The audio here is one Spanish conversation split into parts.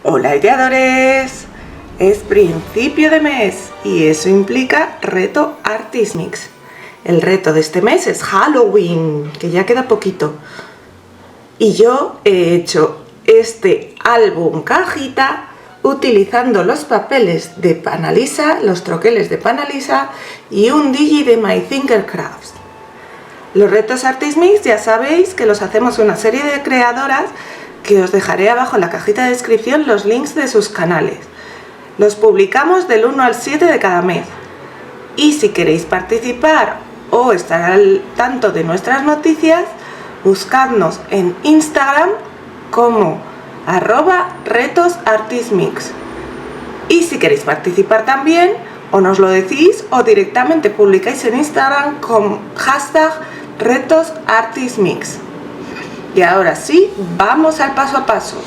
Hola ideadores, es principio de mes y eso implica reto Artismix. El reto de este mes es Halloween, que ya queda poquito. Y yo he hecho este álbum cajita utilizando los papeles de Panalisa, los troqueles de Panalisa y un digi de My Thinkercrafts. Los retos Artismix ya sabéis que los hacemos una serie de creadoras que os dejaré abajo en la cajita de descripción los links de sus canales. Los publicamos del 1 al 7 de cada mes. Y si queréis participar o estar al tanto de nuestras noticias, buscadnos en Instagram como @retosartismix. Y si queréis participar también, o nos lo decís o directamente publicáis en Instagram con #retosartismix. Y ahora sí, vamos al paso a paso.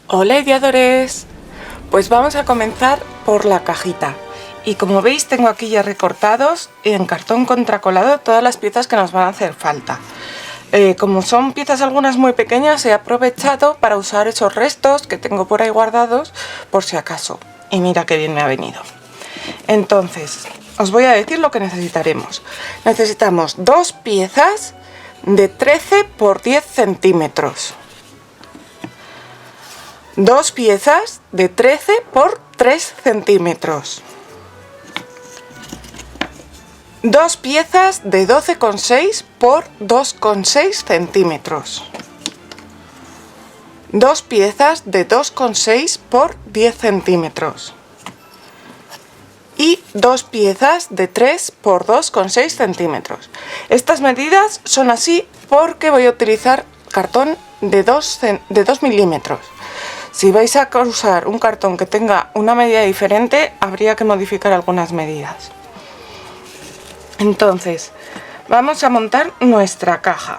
Hola ideadores, pues vamos a comenzar por la cajita. Y como veis tengo aquí ya recortados en cartón contracolado todas las piezas que nos van a hacer falta. Como son piezas algunas muy pequeñas, he aprovechado para usar esos restos que tengo por ahí guardados por si acaso. Y mira qué bien me ha venido. Entonces, os voy a decir lo que necesitaremos. Necesitamos dos piezas de 13 por 10 centímetros. Dos piezas de 13 por 3 centímetros. Dos piezas de 12,6 por 2,6 centímetros. Dos piezas de 2,6 por 10 centímetros. Y dos piezas de 3 por 2,6 centímetros. Estas medidas son así porque voy a utilizar cartón de 2 milímetros. Si vais a usar un cartón que tenga una medida diferente, habría que modificar algunas medidas. Entonces, vamos a montar nuestra caja.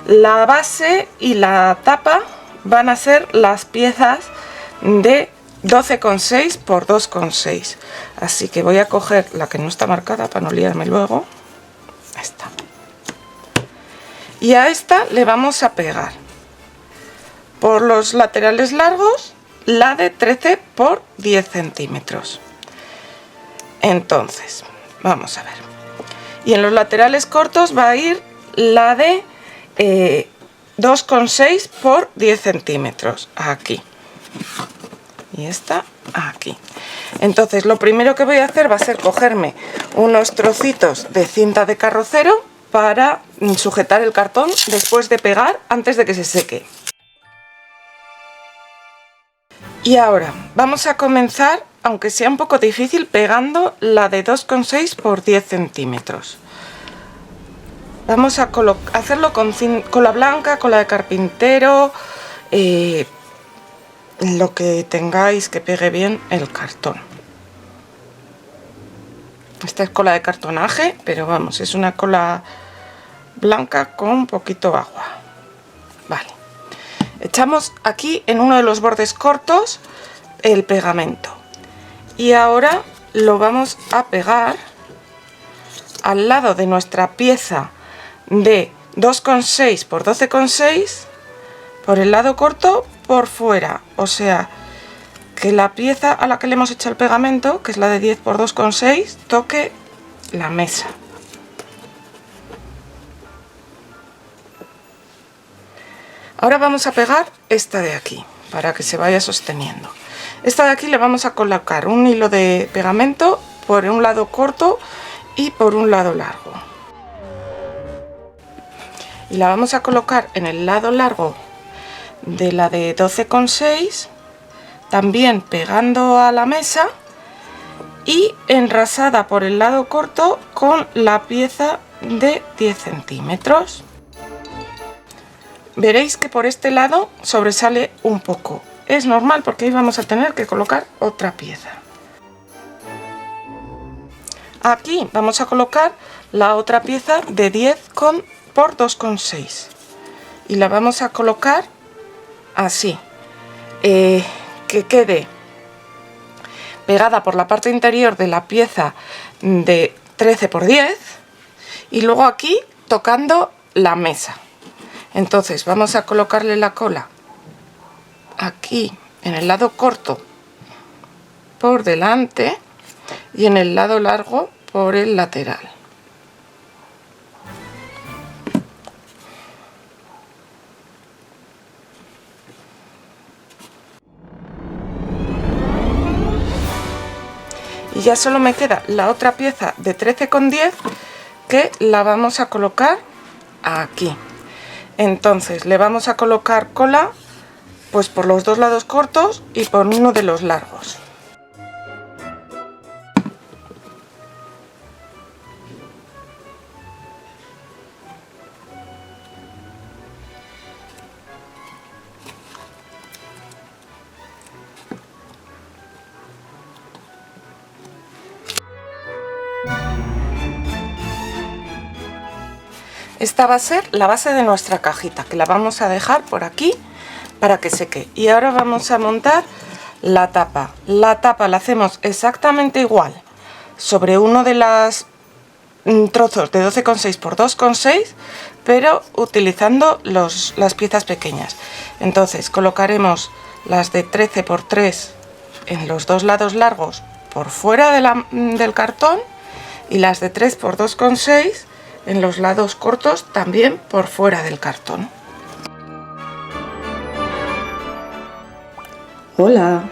La base y la tapa van a ser las piezas de 12,6 por 2,6. Así que voy a coger la que no está marcada para no liarme luego. Esta. Y a esta le vamos a pegar por los laterales largos la de 13 por 10 centímetros. Entonces, vamos a ver. Y en los laterales cortos va a ir la de 2,6 por 10 centímetros. Aquí. Y esta aquí. Entonces lo primero que voy a hacer va a ser cogerme unos trocitos de cinta de carrocero para sujetar el cartón después de pegar antes de que se seque. Y ahora vamos a comenzar, aunque sea un poco difícil, pegando la de 2,6 por 10 centímetros. Vamos a hacerlo con cola blanca, cola de carpintero, lo que tengáis que pegue bien el cartón. Esta es cola de cartonaje, pero vamos, es una cola blanca con un poquito agua. Vale. Echamos aquí en uno de los bordes cortos el pegamento. Y ahora lo vamos a pegar al lado de nuestra pieza de 2,6 por 12,6 por el lado corto por fuera, o sea que la pieza a la que le hemos hecho el pegamento, que es la de 10 por 2,6, toque la mesa. Ahora vamos a pegar esta de aquí para que se vaya sosteniendo. Esta de aquí le vamos a colocar un hilo de pegamento por un lado corto y por un lado largo. Y la vamos a colocar en el lado largo de la de 12,6, también pegando a la mesa y enrasada por el lado corto con la pieza de 10 centímetros. Veréis que por este lado sobresale un poco. Es normal porque ahí vamos a tener que colocar otra pieza. Aquí vamos a colocar la otra pieza de 10 por 2,6 y la vamos a colocar así, que quede pegada por la parte interior de la pieza de 13 por 10 y luego aquí tocando la mesa. Entonces vamos a colocarle la cola aquí en el lado corto por delante y en el lado largo por el lateral. Y ya solo me queda la otra pieza de 13,10 que la vamos a colocar aquí. Entonces le vamos a colocar cola pues por los dos lados cortos y por uno de los largos. Esta va a ser la base de nuestra cajita, que la vamos a dejar por aquí para que seque. Y ahora vamos a montar la tapa. La tapa la hacemos exactamente igual sobre uno de los trozos de 12,6 por 2,6, pero utilizando las piezas pequeñas. Entonces colocaremos las de 13 por 3 en los dos lados largos por fuera del cartón y las de 3 por 2,6 en los lados cortos también por fuera del cartón. Hola,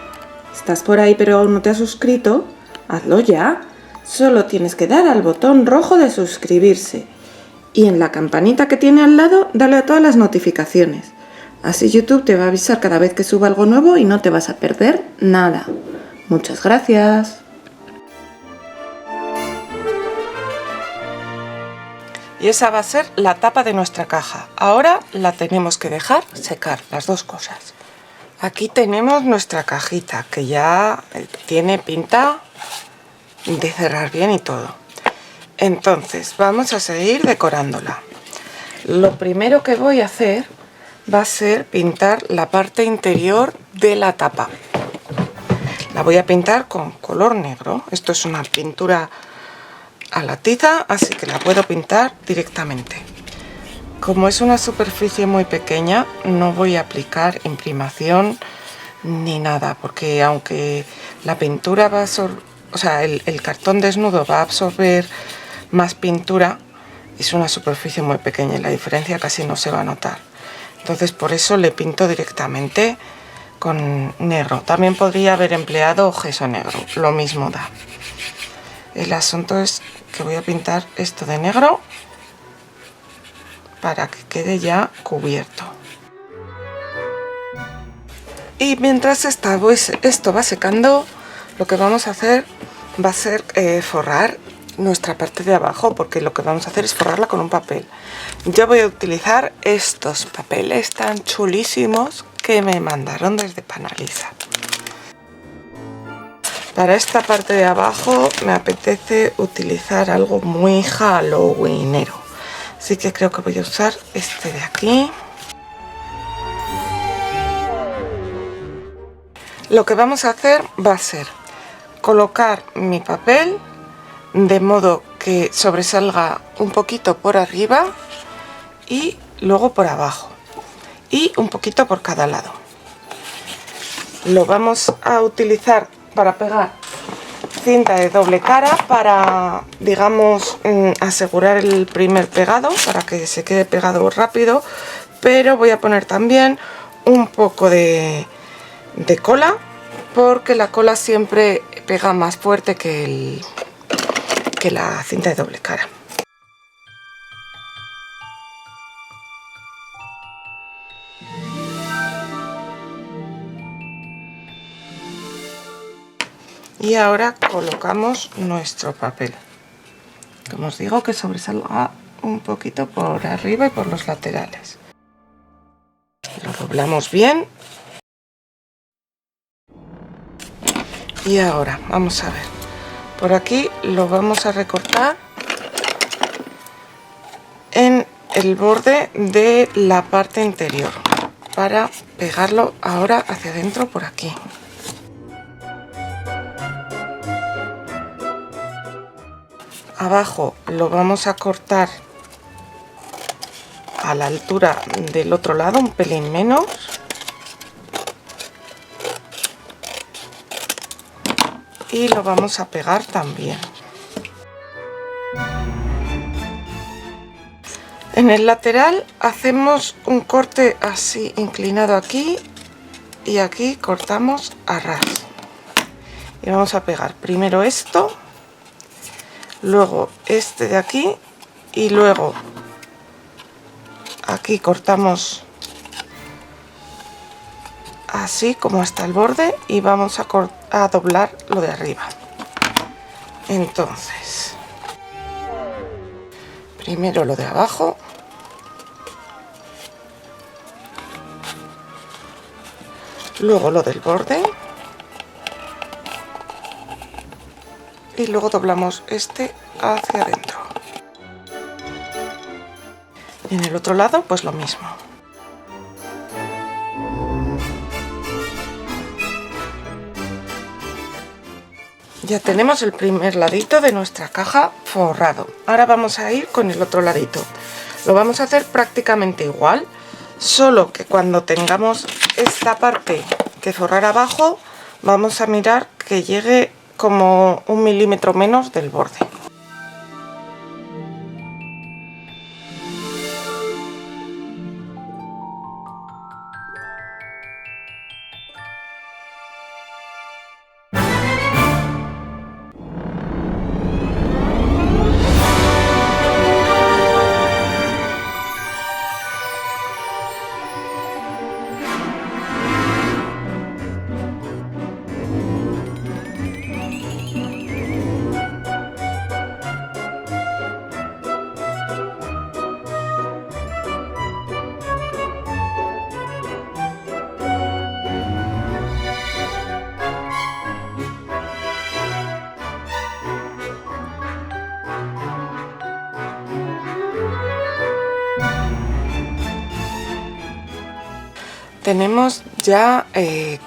¿estás por ahí pero aún no te has suscrito? Hazlo ya. Solo tienes que dar al botón rojo de suscribirse y en la campanita que tiene al lado dale a todas las notificaciones. Así YouTube te va a avisar cada vez que suba algo nuevo y no te vas a perder nada. Muchas gracias. Y esa va a ser la tapa de nuestra caja. Ahora la tenemos que dejar secar, las dos cosas. Aquí tenemos nuestra cajita, que ya tiene pinta de cerrar bien y todo. Entonces vamos a seguir decorándola. Lo primero que voy a hacer va a ser pintar la parte interior de la tapa. La voy a pintar con color negro. Esto es una pintura a la tiza, así que la puedo pintar directamente. Como es una superficie muy pequeña, no voy a aplicar imprimación ni nada, porque aunque la pintura va a el cartón desnudo va a absorber más pintura, es una superficie muy pequeña y la diferencia casi no se va a notar. Entonces por eso le pinto directamente con negro. También podría haber empleado gesso negro, lo mismo da. El asunto es que voy a pintar esto de negro para que quede ya cubierto. Y mientras esto va secando, lo que vamos a hacer va a ser forrar nuestra parte de abajo, porque lo que vamos a hacer es forrarla con un papel. Yo voy a utilizar estos papeles tan chulísimos que me mandaron desde Panaliza. Para esta parte de abajo me apetece utilizar algo muy halloweenero, así que creo que voy a usar este de aquí. Lo que vamos a hacer va a ser colocar mi papel de modo que sobresalga un poquito por arriba y luego por abajo y un poquito por cada lado. Lo vamos a utilizar para pegar cinta de doble cara para, digamos, asegurar el primer pegado, para que se quede pegado rápido, pero voy a poner también un poco de cola, porque la cola siempre pega más fuerte que la cinta de doble cara. Y ahora colocamos nuestro papel. Como os digo, que sobresalga un poquito por arriba y por los laterales. Lo doblamos bien. Y ahora, vamos a ver. Por aquí lo vamos a recortar en el borde de la parte interior para pegarlo ahora hacia adentro por aquí. abajo lo vamos a cortar a la altura del otro lado, un pelín menos. Y lo vamos a pegar también. En el lateral hacemos un corte así inclinado aquí y aquí cortamos a ras. Y vamos a pegar primero esto, luego este de aquí y luego aquí cortamos así como hasta el borde y vamos a doblar lo de arriba. Entonces, primero lo de abajo, luego lo del borde y luego doblamos este hacia adentro. Y en el otro lado pues lo mismo. Ya tenemos el primer ladito de nuestra caja forrado. Ahora vamos a ir con el otro ladito. Lo vamos a hacer prácticamente igual, solo que cuando tengamos esta parte que forrar abajo, vamos a mirar que llegue como 1 milímetro menos del borde. Tenemos ya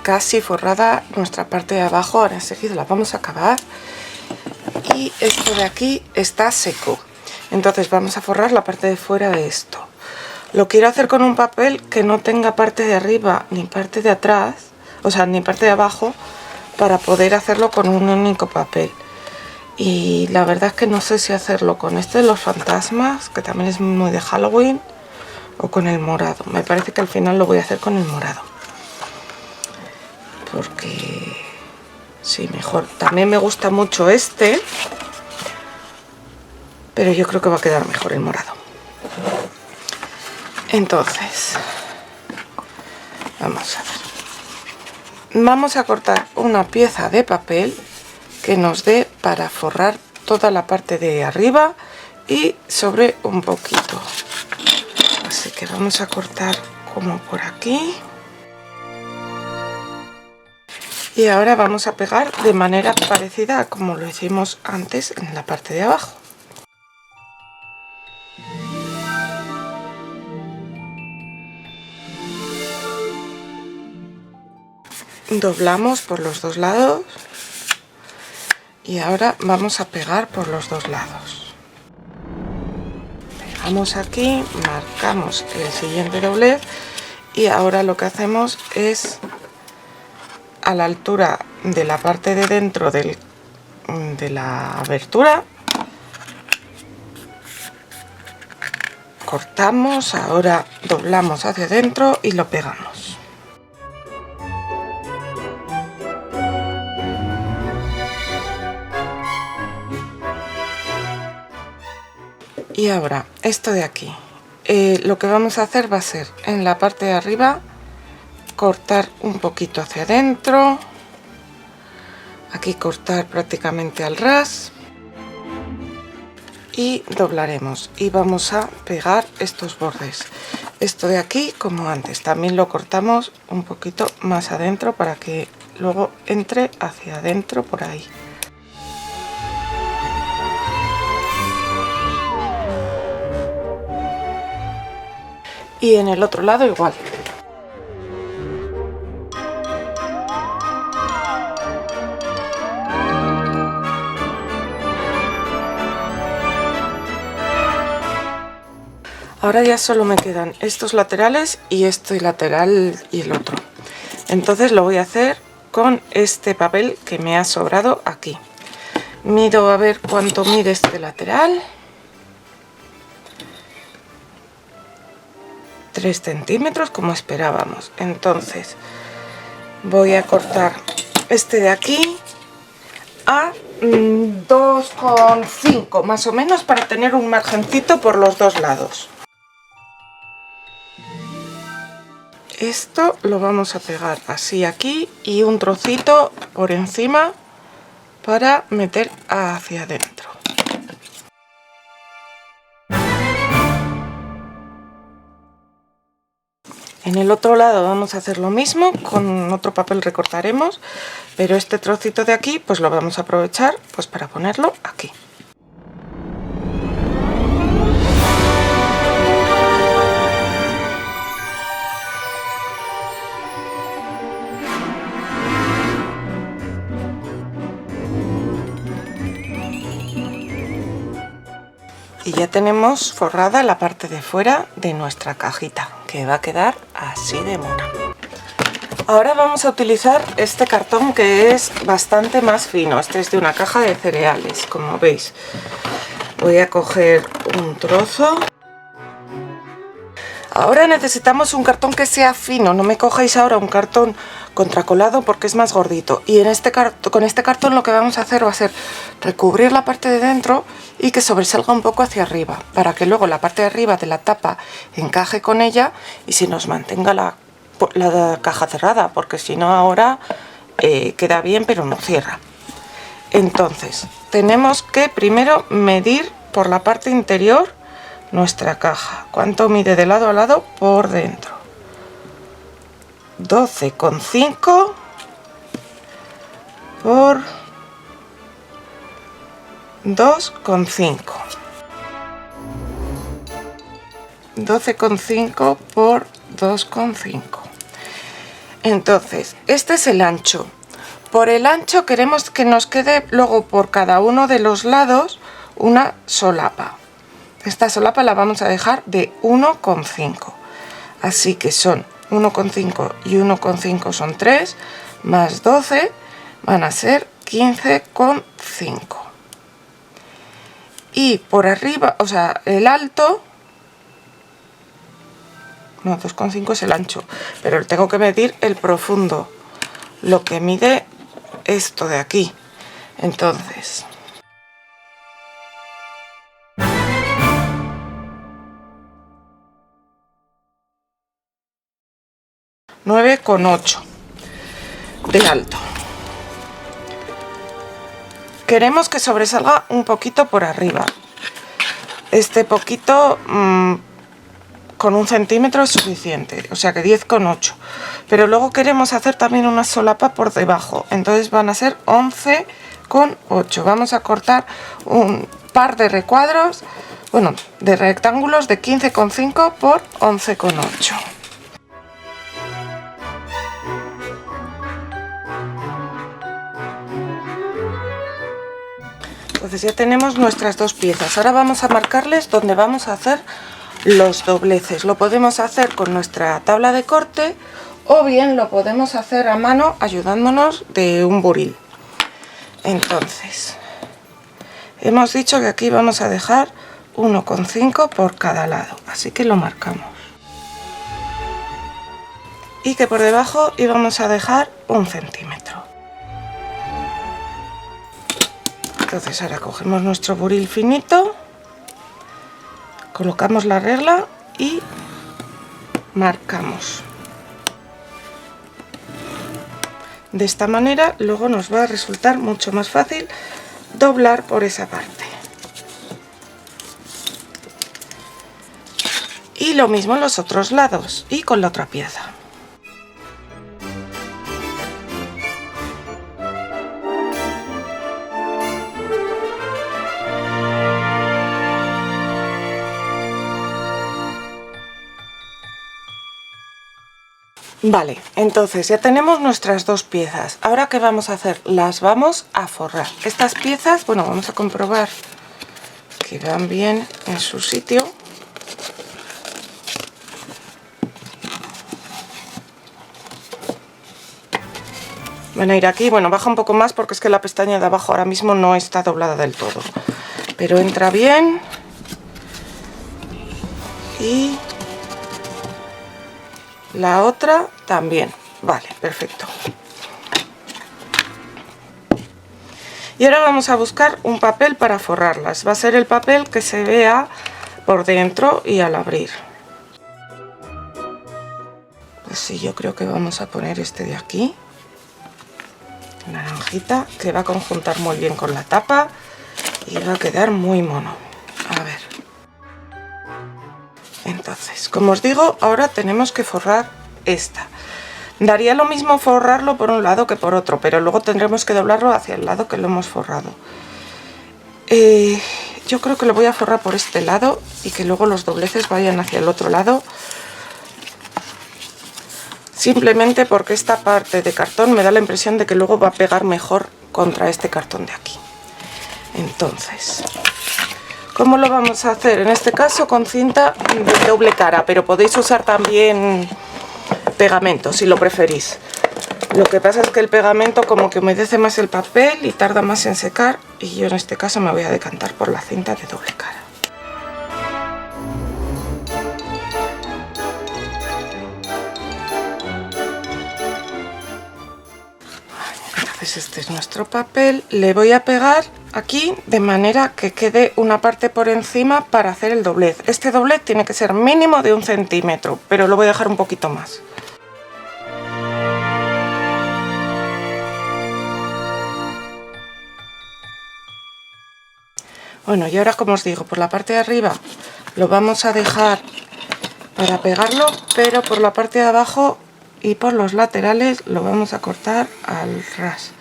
casi forrada nuestra parte de abajo. Ahora enseguida la vamos a acabar y esto de aquí está seco, entonces vamos a forrar la parte de fuera de esto. Lo quiero hacer con un papel que no tenga parte de arriba ni parte de atrás, o sea, ni parte de abajo, para poder hacerlo con un único papel. Y la verdad es que no sé si hacerlo con este de los fantasmas, que también es muy de Halloween, o con el morado. Me parece que al final lo voy a hacer con el morado, porque sí, mejor. También me gusta mucho este, pero yo creo que va a quedar mejor el morado. Entonces, vamos a ver. Vamos a cortar una pieza de papel que nos dé para forrar toda la parte de arriba y sobre un poquito. Así que vamos a cortar como por aquí. Y ahora vamos a pegar de manera parecida a como lo hicimos antes en la parte de abajo. Doblamos por los dos lados y ahora vamos a pegar por los dos lados. Pegamos aquí, marcamos el siguiente doblez y ahora lo que hacemos es, a la altura de la parte de dentro de la abertura, cortamos, ahora doblamos hacia adentro y lo pegamos. Y ahora esto de aquí, lo que vamos a hacer va a ser en la parte de arriba cortar un poquito hacia adentro, aquí cortar prácticamente al ras y doblaremos y vamos a pegar estos bordes. Esto de aquí, como antes, también lo cortamos un poquito más adentro para que luego entre hacia adentro por ahí. Y en el otro lado igual. Ahora ya solo me quedan estos laterales y este lateral y el otro. Entonces lo voy a hacer con este papel que me ha sobrado aquí. Mido a ver cuánto mide este lateral. 3 centímetros como esperábamos. Entonces voy a cortar este de aquí a 2,5 más o menos para tener un margencito por los dos lados. Esto lo vamos a pegar así aquí y un trocito por encima para meter hacia adentro. En el otro lado vamos a hacer lo mismo, con otro papel recortaremos, pero este trocito de aquí pues lo vamos a aprovechar pues para ponerlo aquí. Y ya tenemos forrada la parte de fuera de nuestra cajita, que va a quedar así de mona. Ahora vamos a utilizar este cartón que es bastante más fino. Este es de una caja de cereales, como veis. Voy a coger un trozo. Ahora necesitamos un cartón que sea fino, no me cojáis ahora un cartón contracolado porque es más gordito. Y con este cartón lo que vamos a hacer va a ser recubrir la parte de dentro y que sobresalga un poco hacia arriba, para que luego la parte de arriba de la tapa encaje con ella y se nos mantenga la caja cerrada, porque si no ahora queda bien pero no cierra. Entonces tenemos que primero medir por la parte interior nuestra caja. ¿Cuánto mide de lado a lado por dentro? 12,5 por 2,5. 12,5 por 2,5. Entonces, este es el ancho. Por el ancho queremos que nos quede luego por cada uno de los lados una solapa. Esta solapa la vamos a dejar de 1,5. Así que son 1,5 y 1,5 son 3, más 12 van a ser 15,5. Y por arriba, o sea, el alto, no, 2,5 es el ancho, pero tengo que medir el profundo, lo que mide esto de aquí. Entonces, ...9,8 de alto. Queremos que sobresalga un poquito por arriba. Este poquito con 1 centímetro es suficiente, o sea que 10,8. Pero luego queremos hacer también una solapa por debajo, entonces van a ser 11,8. Vamos a cortar un par de recuadros, bueno, de rectángulos de 15,5 por 11,8. Entonces ya tenemos nuestras dos piezas. Ahora vamos a marcarles donde vamos a hacer los dobleces. Lo podemos hacer con nuestra tabla de corte o bien lo podemos hacer a mano ayudándonos de un buril. Entonces, hemos dicho que aquí vamos a dejar 1,5 por cada lado, así que lo marcamos. Y que por debajo íbamos a dejar 1 centímetro. Entonces ahora cogemos nuestro buril finito, colocamos la regla y marcamos. De esta manera luego nos va a resultar mucho más fácil doblar por esa parte. Y lo mismo en los otros lados y con la otra pieza. Vale, entonces ya tenemos nuestras dos piezas. Ahora, ¿qué vamos a hacer? Las vamos a forrar. Estas piezas, bueno, vamos a comprobar que van bien en su sitio. Van a ir aquí, bueno, baja un poco más porque es que la pestaña de abajo ahora mismo no está doblada del todo, pero entra bien. Y la otra también. Vale, perfecto. Y ahora vamos a buscar un papel para forrarlas. Va a ser el papel que se vea por dentro y al abrir. Pues sí, yo creo que vamos a poner este de aquí. Naranjita, que va a conjuntar muy bien con la tapa y va a quedar muy mono. A ver. Entonces, como os digo, ahora tenemos que forrar esta. Daría lo mismo forrarlo por un lado que por otro, pero luego tendremos que doblarlo hacia el lado que lo hemos forrado. Yo creo que lo voy a forrar por este lado y que luego los dobleces vayan hacia el otro lado. Simplemente porque esta parte de cartón me da la impresión de que luego va a pegar mejor contra este cartón de aquí. Entonces, ¿cómo lo vamos a hacer? En este caso con cinta de doble cara, pero podéis usar también pegamento si lo preferís. Lo que pasa es que el pegamento como que humedece más el papel y tarda más en secar, y yo en este caso me voy a decantar por la cinta de doble cara. Entonces este es nuestro papel, le voy a pegar aquí de manera que quede una parte por encima para hacer el doblez. Este doblez tiene que ser mínimo de 1 centímetro, pero lo voy a dejar un poquito más. Bueno, y ahora, como os digo, por la parte de arriba lo vamos a dejar para pegarlo, pero por la parte de abajo y por los laterales lo vamos a cortar al ras.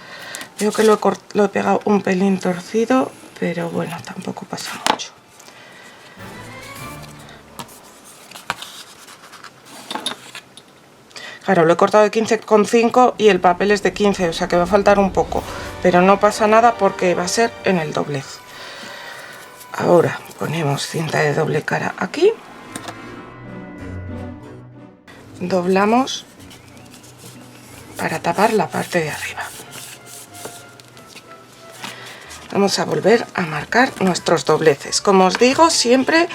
Veo que lo he pegado un pelín torcido, pero bueno, tampoco pasa mucho. Claro, lo he cortado de 15,5 y el papel es de 15, o sea que va a faltar un poco, pero no pasa nada porque va a ser en el doblez. Ahora ponemos cinta de doble cara aquí, doblamos para tapar la parte de arriba. Vamos a volver a marcar nuestros dobleces. Como os digo, siempre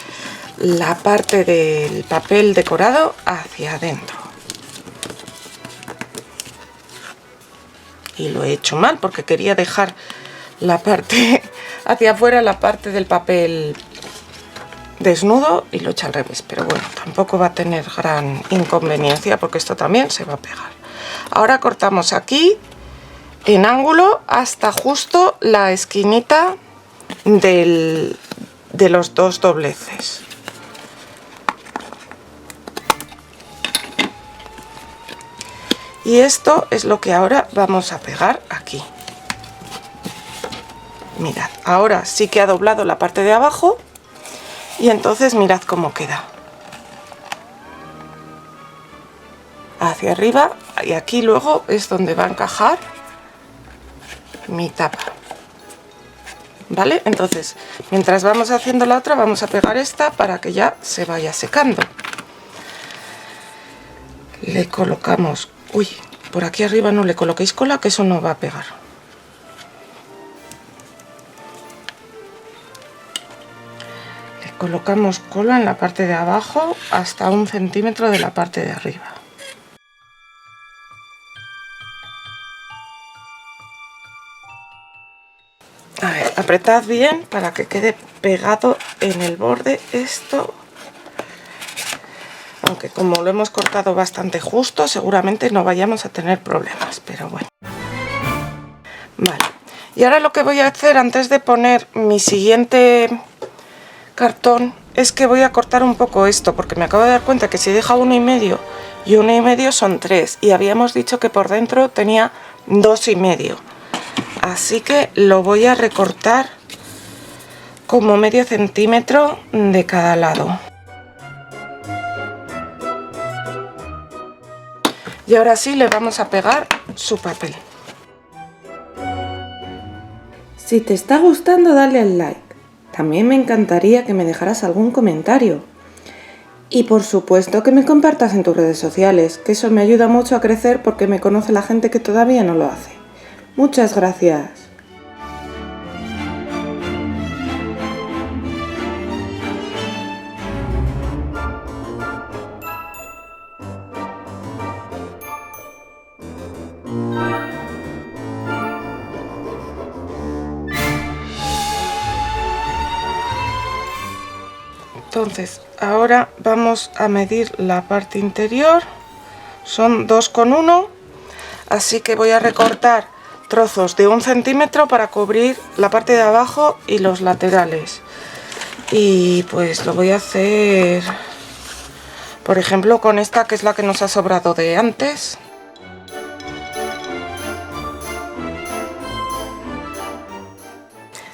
la parte del papel decorado hacia adentro. Y lo he hecho mal porque quería dejar la parte hacia afuera, la parte del papel desnudo, y lo he hecho al revés, pero bueno, tampoco va a tener gran inconveniencia porque esto también se va a pegar. Ahora cortamos aquí en ángulo hasta justo la esquinita de los dos dobleces. Y esto es lo que ahora vamos a pegar aquí. Mirad, ahora sí que ha doblado la parte de abajo y entonces mirad cómo queda. Hacia arriba, y aquí luego es donde va a encajar mi tapa. ¿Vale? Entonces, mientras vamos haciendo la otra, vamos a pegar esta para que ya se vaya secando. Le colocamos... Uy, por aquí arriba no le coloquéis cola, que eso no va a pegar. Colocamos cola en la parte de abajo hasta 1 centímetro de la parte de arriba. A ver, apretad bien para que quede pegado en el borde esto. Aunque como lo hemos cortado bastante justo, seguramente no vayamos a tener problemas, pero bueno. Vale, y ahora lo que voy a hacer antes de poner mi siguiente cartón es que voy a cortar un poco esto, porque me acabo de dar cuenta que si deja 1,5 y 1,5 son 3, y habíamos dicho que por dentro tenía 2,5, así que lo voy a recortar como medio centímetro de cada lado. Y ahora sí le vamos a pegar su papel. Si te está gustando, dale al like. También me encantaría que me dejaras algún comentario. Y por supuesto que me compartas en tus redes sociales, que eso me ayuda mucho a crecer porque me conoce la gente que todavía no lo hace. Muchas gracias. Entonces, ahora vamos a medir la parte interior. Son 2,1, así que voy a recortar trozos de 1 centímetro para cubrir la parte de abajo y los laterales. Y pues lo voy a hacer, por ejemplo, con esta, que es la que nos ha sobrado de antes.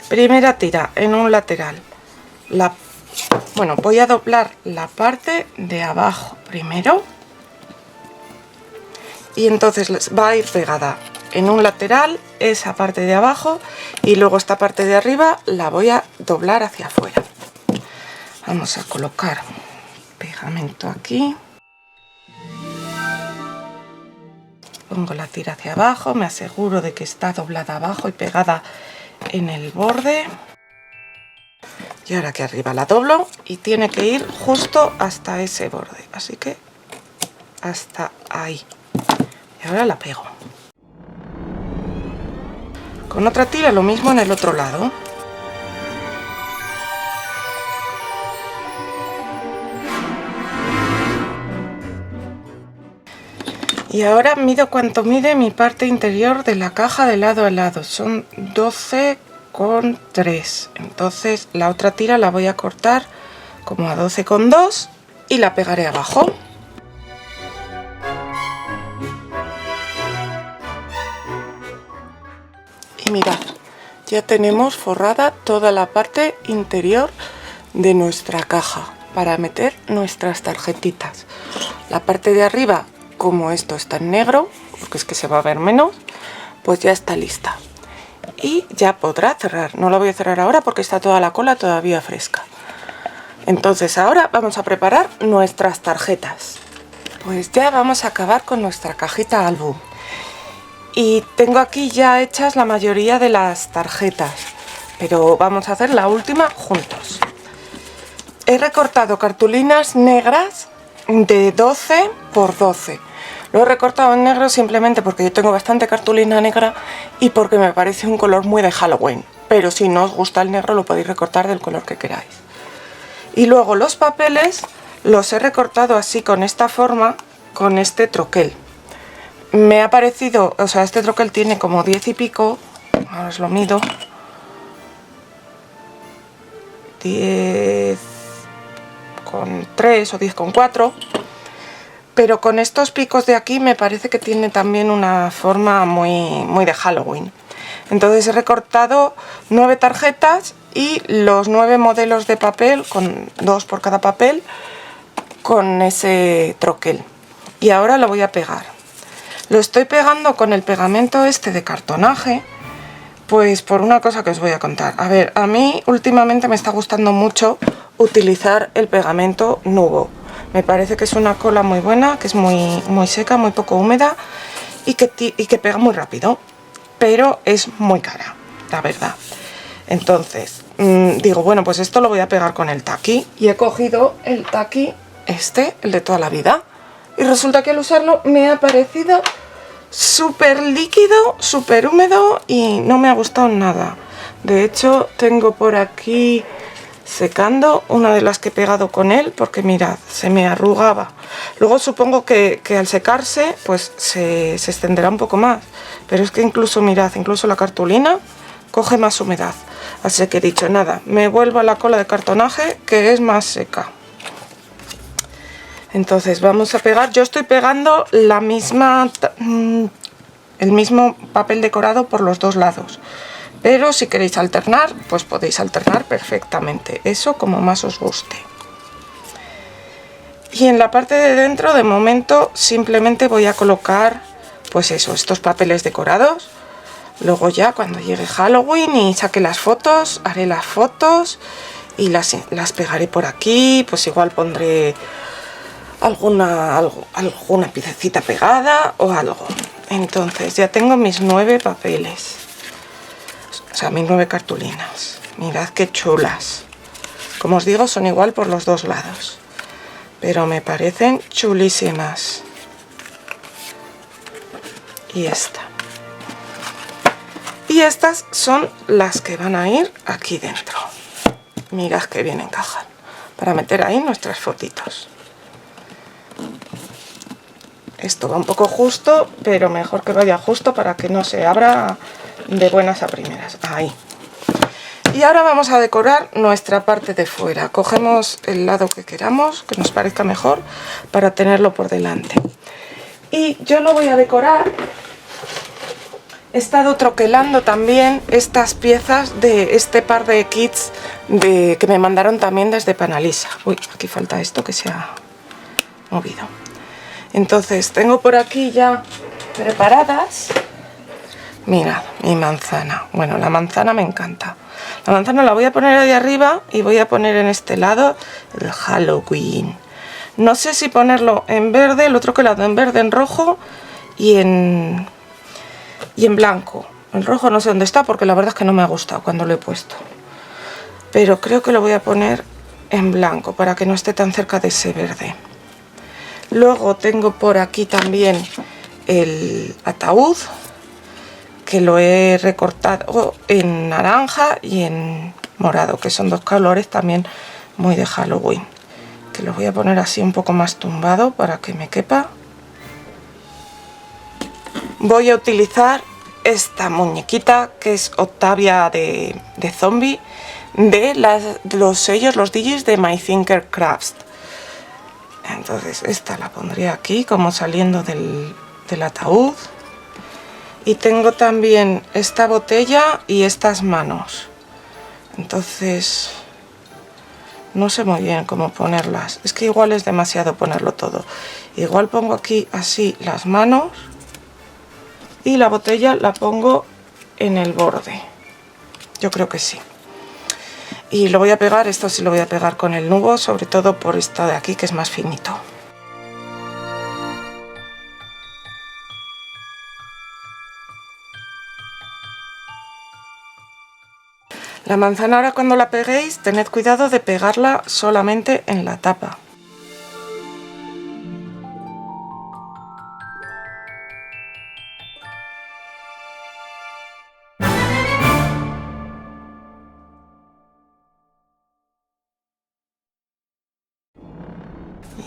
Primera tira en un lateral. Bueno, voy a doblar la parte de abajo primero y entonces va a ir pegada en un lateral esa parte de abajo y luego esta parte de arriba la voy a doblar hacia afuera. Vamos a colocar pegamento aquí, pongo la tira hacia abajo, me aseguro de que está doblada abajo y pegada en el borde. Y ahora que arriba la doblo y tiene que ir justo hasta ese borde, así que hasta ahí. Y ahora la pego. Con otra tira lo mismo en el otro lado. Y ahora mido cuánto mide mi parte interior de la caja de lado a lado. Son 12,3. Entonces la otra tira la voy a cortar como a 12,2 y la pegaré abajo. Y mirad, ya tenemos forrada toda la parte interior de nuestra caja para meter nuestras tarjetitas. La parte de arriba, como esto está en negro, porque es que se va a ver menos, pues ya está lista. Y ya podrá cerrar. No la voy a cerrar ahora porque está toda la cola todavía fresca. Entonces ahora vamos a preparar nuestras tarjetas. Pues ya vamos a acabar con nuestra cajita álbum. Y tengo aquí ya hechas la mayoría de las tarjetas, pero vamos a hacer la última juntos. He recortado cartulinas negras de 12 por 12. Lo he recortado en negro simplemente porque yo tengo bastante cartulina negra y porque me parece un color muy de Halloween. Pero si no os gusta el negro lo podéis recortar del color que queráis. Y luego los papeles los he recortado así con esta forma, con este troquel. Me ha parecido, o sea, este troquel tiene como 10 y pico, ahora os lo mido, 10,3 o 10,4, pero con estos picos de aquí me parece que tiene también una forma muy de Halloween. Entonces he recortado 9 tarjetas y los 9 modelos de papel, con 2 por cada papel, con ese troquel. Y ahora lo voy a pegar. Lo estoy pegando con el pegamento este de cartonaje, pues por una cosa que os voy a contar. A ver, a mí últimamente me está gustando mucho utilizar el pegamento Nuvo. Me parece que es una cola muy buena, que es muy seca, muy poco húmeda y que pega muy rápido, pero es muy cara, la verdad. Entonces, digo, bueno, pues esto lo voy a pegar con el taqui y he cogido el taqui este, el de toda la vida. Y resulta que al usarlo me ha parecido súper líquido, súper húmedo y no me ha gustado nada. De hecho, tengo por aquí secando una de las que he pegado con él porque mirad, se me arrugaba. Luego supongo que al secarse pues se extenderá un poco más. Pero es que incluso, mirad, incluso la cartulina coge más humedad. Así que he dicho, nada, me vuelvo a la cola de cartonaje que es más seca. Entonces vamos a pegar, yo estoy pegando el mismo papel decorado por los dos lados, pero si queréis alternar, pues podéis alternar perfectamente, eso como más os guste. Y en la parte de dentro, de momento, simplemente voy a colocar, pues eso, estos papeles decorados. Luego ya cuando llegue Halloween y saque las fotos, haré las fotos y las pegaré por aquí, pues igual pondré alguna piececita pegada o algo. Entonces ya tengo mis 9 papeles, o sea, mis 9 cartulinas. Mirad qué chulas. Como os digo, son igual por los dos lados, pero me parecen chulísimas. Y esta. Y estas son las que van a ir aquí dentro. Mirad que bien encajan, para meter ahí nuestras fotitos. Esto va un poco justo, pero mejor que vaya justo para que no se abra de buenas a primeras. Ahí. Y ahora vamos a decorar nuestra parte de fuera. Cogemos el lado que queramos, que nos parezca mejor, para tenerlo por delante. Y yo lo voy a decorar. He estado troquelando también estas piezas de este par de kits que me mandaron también desde Panalisa. Uy, aquí falta esto que se ha movido. Entonces tengo por aquí ya preparadas. Mirad, mi manzana. Bueno, la manzana me encanta. La manzana la voy a poner ahí arriba y voy a poner en este lado el Halloween. No sé si ponerlo en verde, el otro lado en verde, en rojo y en blanco. El rojo no sé dónde está porque la verdad es que no me ha gustado cuando lo he puesto. Pero creo que lo voy a poner en blanco para que no esté tan cerca de ese verde. Luego tengo por aquí también el ataúd, que lo he recortado en naranja y en morado, que son dos colores también muy de Halloween. Que lo voy a poner así un poco más tumbado para que me quepa. Voy a utilizar esta muñequita que es Octavia de zombie de los sellos, los DJs de My Thinker Crafts. Entonces esta la pondré aquí como saliendo del ataúd. Y tengo también esta botella y estas manos. Entonces no sé muy bien cómo ponerlas. Es que igual es demasiado ponerlo todo. Igual pongo aquí así las manos y la botella la pongo en el borde. Yo creo que sí. Y lo voy a pegar, esto sí lo voy a pegar con el nubo, sobre todo por esta de aquí que es más finito. La manzana ahora cuando la peguéis, tened cuidado de pegarla solamente en la tapa.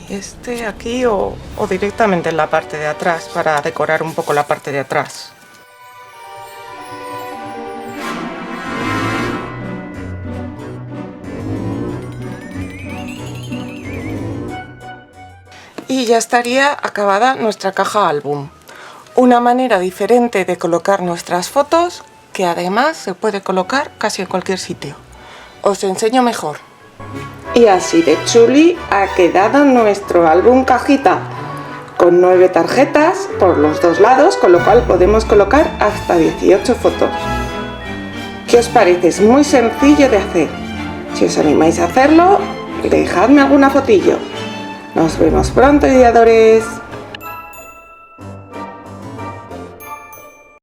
Y este aquí o directamente en la parte de atrás para decorar un poco la parte de atrás. Y ya estaría acabada nuestra caja álbum. Una manera diferente de colocar nuestras fotos que además se puede colocar casi en cualquier sitio. Os enseño mejor. Y así de chuli ha quedado nuestro álbum cajita, con 9 tarjetas por los dos lados, con lo cual podemos colocar hasta 18 fotos. ¿Qué os parece? Es muy sencillo de hacer. Si os animáis a hacerlo, dejadme alguna fotillo. Nos vemos pronto, ideadores.